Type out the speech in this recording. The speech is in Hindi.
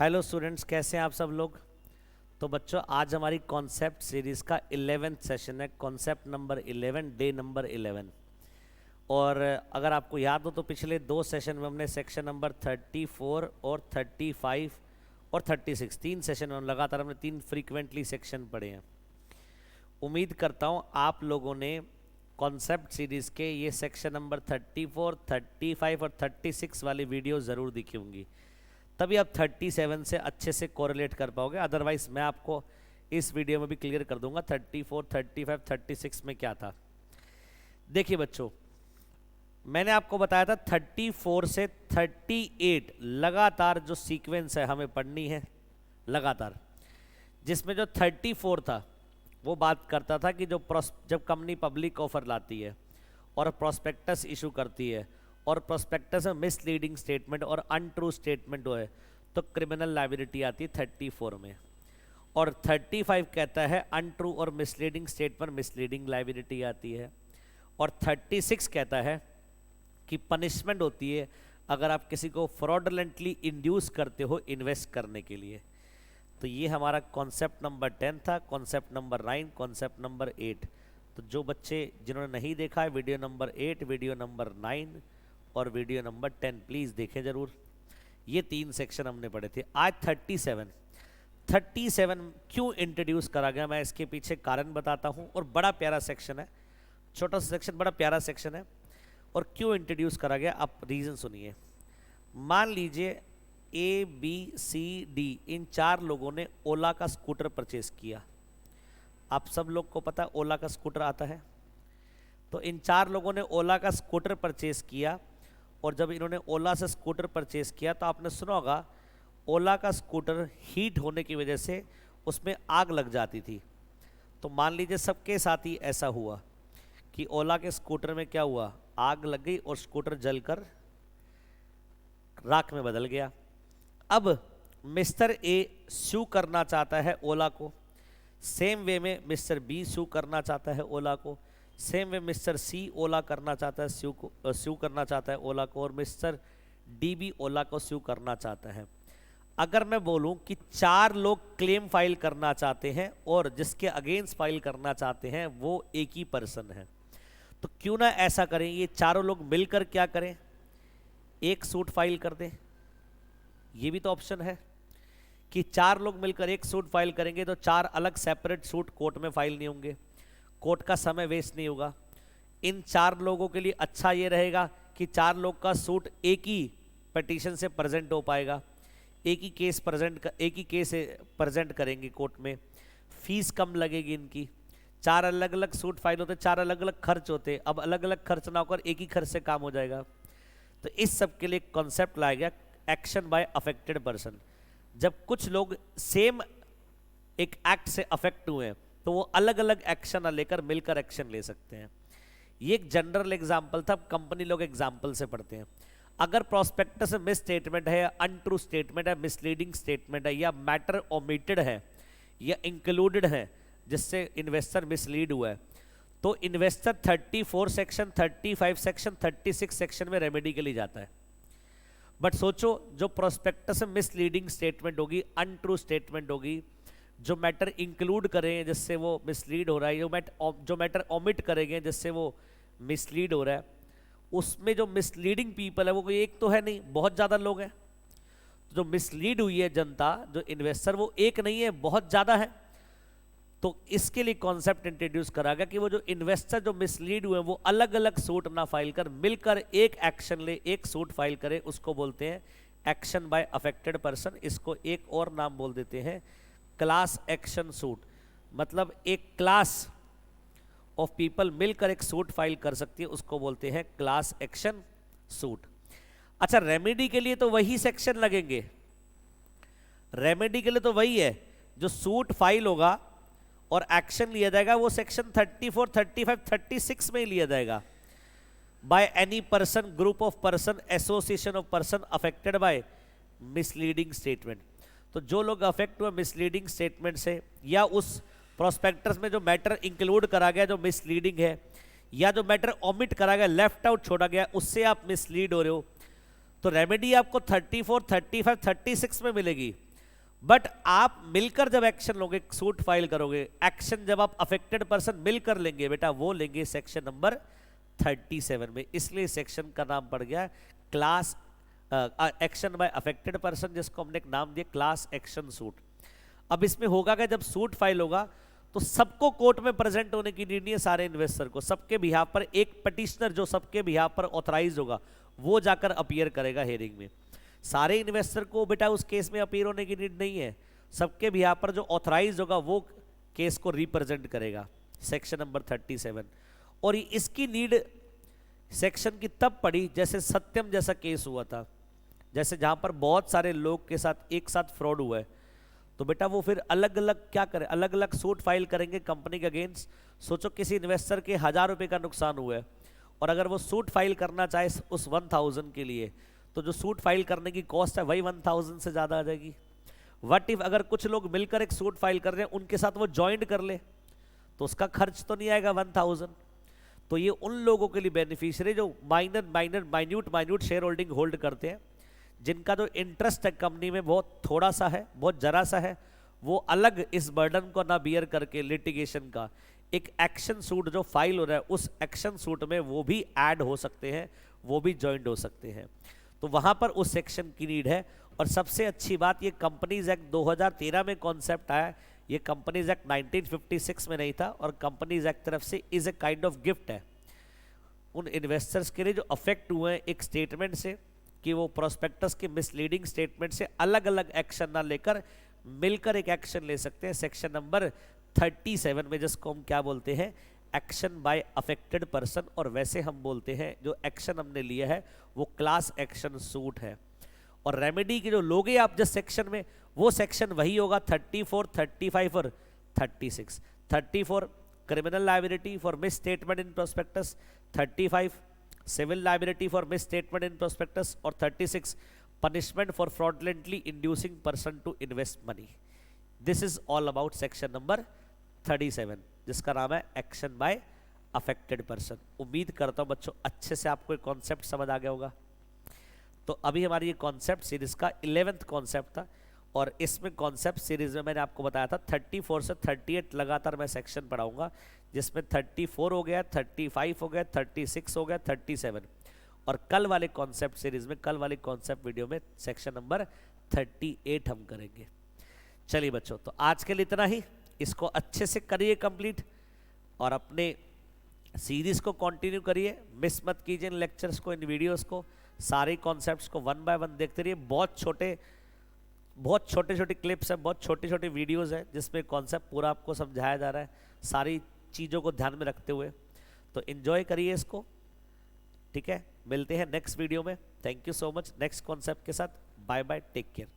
हेलो स्टूडेंट्स, कैसे हैं आप सब लोग। तो बच्चों, आज हमारी कॉन्सेप्ट सीरीज़ का 11th सेशन है, कॉन्सेप्ट नंबर 11, डे नंबर 11। और अगर आपको याद हो तो पिछले 2 सेशन में हमने सेक्शन नंबर 34 और 35 और 36 तीन सेशन में लगातार हमने 3 फ्रीक्वेंटली सेक्शन पढ़े हैं। उम्मीद करता हूँ आप लोगों ने कॉन्सेप्ट सीरीज़ के ये सेक्शन नंबर 34, 35 और 36 वाली वीडियो ज़रूर देखी होंगी, तभी आप 37 से अच्छे से कोरिलेट कर पाओगे। अदरवाइज मैं आपको इस वीडियो में भी क्लियर कर दूंगा 34, 35, 36 में क्या था। देखिए बच्चों, मैंने आपको बताया था 34 से 38 लगातार जो सीक्वेंस है हमें पढ़नी है लगातार, जिसमें जो 34 था वो बात करता था कि जब कंपनी पब्लिक ऑफर लाती है और प्रोस्पेक्टस इशू करती है और प्रोस्पेक्टस में मिसलीडिंग स्टेटमेंट और अनट्रू स्टेटमेंट हो है तो क्रिमिनल लायबिलिटी आती है 34 में। और 35 कहता है अनट्रू और मिसलीडिंग स्टेटमेंट मिसलीडिंग लायबिलिटी आती है। और 36 कहता है कि पनिशमेंट होती है अगर आप किसी को फ्रॉडलेंटली इंड्यूस करते हो इन्वेस्ट करने के लिए। तो ये हमारा कॉन्सेप्ट नंबर 10 था, कॉन्सेप्ट नंबर 9, कॉन्सेप्ट नंबर 8। तो जो बच्चे जिन्होंने नहीं देखा है वीडियो नंबर 8, वीडियो नंबर 9 और वीडियो नंबर 10 प्लीज़ देखें ज़रूर। ये 3 सेक्शन हमने पढ़े थे। आज 37 क्यों इंट्रोड्यूस करा गया, मैं इसके पीछे कारण बताता हूँ। और बड़ा प्यारा सेक्शन है, छोटा सा सेक्शन, बड़ा प्यारा सेक्शन है। और क्यों इंट्रोड्यूस करा गया, आप रीज़न सुनिए। मान लीजिए ABCD इन 4 लोगों ने ओला का स्कूटर परचेस किया। आप सब लोग को पता है ओला का स्कूटर आता है। तो इन 4 लोगों ने ओला का स्कूटर परचेस किया, और जब इन्होंने ओला से स्कूटर परचेस किया तो आपने सुना होगा ओला का स्कूटर हीट होने की वजह से उसमें आग लग जाती थी। तो मान लीजिए सबके साथ ही ऐसा हुआ कि ओला के स्कूटर में क्या हुआ, आग लग गई और स्कूटर जलकर राख में बदल गया। अब मिस्टर ए सू करना चाहता है ओला को, सेम वे में मिस्टर बी सू करना चाहता है ओला को, सेम वे मिस्टर सी ओला करना चाहता है सू करना चाहता है ओला को, और मिस्टर डी भी ओला को सू करना चाहता है। अगर मैं बोलूं कि 4 लोग क्लेम फाइल करना चाहते हैं और जिसके अगेंस्ट फाइल करना चाहते हैं वो एक ही पर्सन है, तो क्यों ना ऐसा करें, ये चारों लोग मिलकर क्या करें, एक सूट फाइल कर दें। ये भी तो ऑप्शन है कि 4 लोग मिलकर एक सूट फाइल करेंगे तो 4 अलग सेपरेट सूट कोर्ट में फाइल नहीं होंगे, कोर्ट का समय वेस्ट नहीं होगा। इन 4 लोगों के लिए अच्छा ये रहेगा कि 4 लोग का सूट एक ही पिटीशन से प्रेजेंट हो पाएगा, एक ही केस प्रेजेंट करेंगे कोर्ट में, फीस कम लगेगी इनकी। 4 अलग अलग सूट फाइल होते, 4 अलग अलग खर्च होते, अब अलग अलग खर्च ना होकर एक ही खर्च से काम हो जाएगा। तो इस सब के लिए कॉन्सेप्ट लाया गया एक्शन बाय अफेक्टेड पर्सन। जब कुछ लोग सेम एक एक्ट से अफेक्ट हुए हैं तो वो अलग अलग एक्शन लेकर मिलकर एक्शन ले सकते हैं। ये एक जनरल एग्जांपल था, कंपनी लोग एग्जांपल से पढ़ते हैं। अगर प्रोस्पेक्टस में मिस स्टेटमेंट है, अनट्रू स्टेटमेंट है, मिसलीडिंग स्टेटमेंट है, या मैटर ओमिटेड है या इंक्लूडेड है जिससे इन्वेस्टर मिसलीड हुआ है, तो इन्वेस्टर 34 सेक्शन, 35 सेक्शन, 36 सेक्शन में रेमेडी के लिए जाता है। बट सोचो, जो प्रोस्पेक्टस में मिसलीडिंग स्टेटमेंट होगी, अनट्रू स्टेटमेंट होगी, जो मैटर इंक्लूड करें जिससे वो मिसलीड हो रहा है, जो मैटर ओमिट करेंगे जिससे वो मिसलीड हो रहा है, उसमें जो मिसलीडिंग पीपल है वो कोई एक तो है नहीं, बहुत ज़्यादा लोग हैं। तो जो मिसलीड हुई है जनता, जो इन्वेस्टर, वो एक नहीं है, बहुत ज़्यादा है। तो इसके लिए कॉन्सेप्ट इंट्रोड्यूस करा गया कि वो जो इन्वेस्टर जो मिसलीड हुए वो अलग अलग सूट ना फाइल कर, मिलकर एक एक्शन ले, एक सूट फाइल करे, उसको बोलते हैं एक्शन बाय अफेक्टेड पर्सन। इसको एक और नाम बोल देते हैं क्लास एक्शन सूट। मतलब एक क्लास ऑफ पीपल मिलकर एक सूट फाइल कर सकती है, उसको बोलते हैं क्लास एक्शन सूट। अच्छा, रेमेडी के लिए तो वही सेक्शन लगेंगे, रेमेडी के लिए तो वही है, जो सूट फाइल होगा और एक्शन लिया जाएगा वो सेक्शन 34, 35, 36 में ही लिया जाएगा। By any person, group of person, association of person affected by misleading statement. तो जो लोग अफेक्ट हुए मिसलीडिंग स्टेटमेंट से, या उस प्रोस्पेक्टस में जो मैटर इंक्लूड करा गया जो मिसलीडिंग है, या जो मैटर ओमिट करा गया, लेफ्ट आउट छोड़ा गया, उससे आप मिसलीड हो रहे हो, तो रेमेडी आपको 34, 35, 36 में मिलेगी। बट आप मिलकर जब एक्शन लोगे, सूट फाइल करोगे, एक्शन जब आप अफेक्टेड पर्सन मिलकर लेंगे बेटा, वो लेंगे सेक्शन नंबर 37 में। इसलिए सेक्शन का नाम पड़ गया class action by affected person, जिसको हमने एक नाम दिया क्लास एक्शन सूट। अब इसमें होगा क्या, जब सूट फाइल होगा तो सबको कोर्ट में प्रेजेंट होने की नीड नहीं है, सारे इन्वेस्टर को। सबके बिहाफ पर एक पटिशनर जो सबके बिहाफ पर ऑथराइज होगा वो जाकर अपीयर करेगा हियरिंग में। सारे इन्वेस्टर को बेटा उस केस में अपीयर होने की नीड नहीं है, सबके बिहाफ पर जो ऑथराइज होगा वो केस को रिप्रेजेंट करेगा, सेक्शन नंबर 37। और इसकी नीड सेक्शन की तब पड़ी जैसे सत्यम जैसा केस हुआ था, जैसे जहां पर बहुत सारे लोग के साथ एक साथ फ्रॉड हुआ है, तो बेटा वो फिर अलग अलग क्या करें, अलग अलग सूट फाइल करेंगे कंपनी के अगेंस्ट। सोचो किसी इन्वेस्टर के 1000 रुपये का नुकसान हुआ है और अगर वो सूट फाइल करना चाहे उस 1000 के लिए, तो जो सूट फाइल करने की कॉस्ट है वही 1000 से ज़्यादा आ जाएगी। व्हाट इफ अगर कुछ लोग मिलकर एक सूट फाइल कर रहे हैं, उनके साथ वो ज्वाइंट कर ले, तो उसका खर्च तो नहीं आएगा 1000। तो ये उन लोगों के लिए बेनिफिशियरी जो माइन्यूट शेयर होल्डिंग होल्ड करते हैं, जिनका जो इंटरेस्ट है कंपनी में बहुत थोड़ा सा है, बहुत जरा सा है, वो अलग इस बर्डन को ना बियर करके लिटिगेशन का एक एक्शन सूट जो फाइल हो रहा है, उस एक्शन सूट में वो भी ऐड हो सकते हैं, वो भी ज्वाइंट हो सकते हैं। तो वहां पर उस सेक्शन की नीड है। और सबसे अच्छी बात, ये कंपनीज एक्ट 2013 में कॉन्सेप्ट आया, ये कंपनीज एक्ट 1956 में नहीं था, और कंपनीज एक्ट तरफ से is a kind of gift है उन इन्वेस्टर्स के लिए जो अफेक्ट हुए हैं एक स्टेटमेंट से, कि वो प्रोस्पेक्टस के मिसलीडिंग स्टेटमेंट से अलग अलग एक्शन ना लेकर मिलकर एक एक्शन ले सकते हैं। सेक्शन नंबर 37 में, जिसको हम क्या बोलते हैं, एक्शन बाय अफेक्टेड पर्सन, और वैसे हम बोलते हैं जो एक्शन हमने लिया है वो क्लास एक्शन सूट है। और रेमेडी के जो लोगे आप जिस सेक्शन में, वो सेक्शन वही होगा 34, 35 और 36। 34 criminal liability for misstatement in prospectus, 35 civil liability for misstatement in prospectus, और 36 punishment for fraudulently inducing person to invest money. This is all about section number 37, जिसका नाम है एक्शन बाय अफेक्टेड पर्सन। उम्मीद करता हूं बच्चों अच्छे से आपको एक कॉन्सेप्ट समझ आ गया होगा। तो अभी हमारी ये कॉन्सेप्ट सीरीज का 11th कॉन्सेप्ट था, और इसमें कॉन्सेप्ट सीरीज में मैंने आपको बताया था 34 से 38 लगातार मैं सेक्शन पढ़ाऊंगा, जिसमें 34 हो गया, 35 हो गया, 36 हो गया, 37, और कल वाले कॉन्सेप्ट सीरीज में, कल वाले कॉन्सेप्ट वीडियो में सेक्शन नंबर 38 हम करेंगे। चलिए बच्चों, तो आज के लिए इतना ही। इसको अच्छे से करिए कंप्लीट, और अपने सीरीज को कंटिन्यू करिए, मिस मत कीजिए इन लेक्चर्स को, इन वीडियोस को, सारे कॉन्सेप्ट्स को 1 बाय 1 देखते रहिए। बहुत छोटे छोटे क्लिप्स हैं, बहुत छोटे छोटे वीडियोस हैं, जिसमें कॉन्सेप्ट पूरा आपको समझाया जा रहा है, सारी चीज़ों को ध्यान में रखते हुए। तो एंजॉय करिए इसको, ठीक है। मिलते हैं नेक्स्ट वीडियो में। Thank you so much next concept के साथ। Bye bye, take care.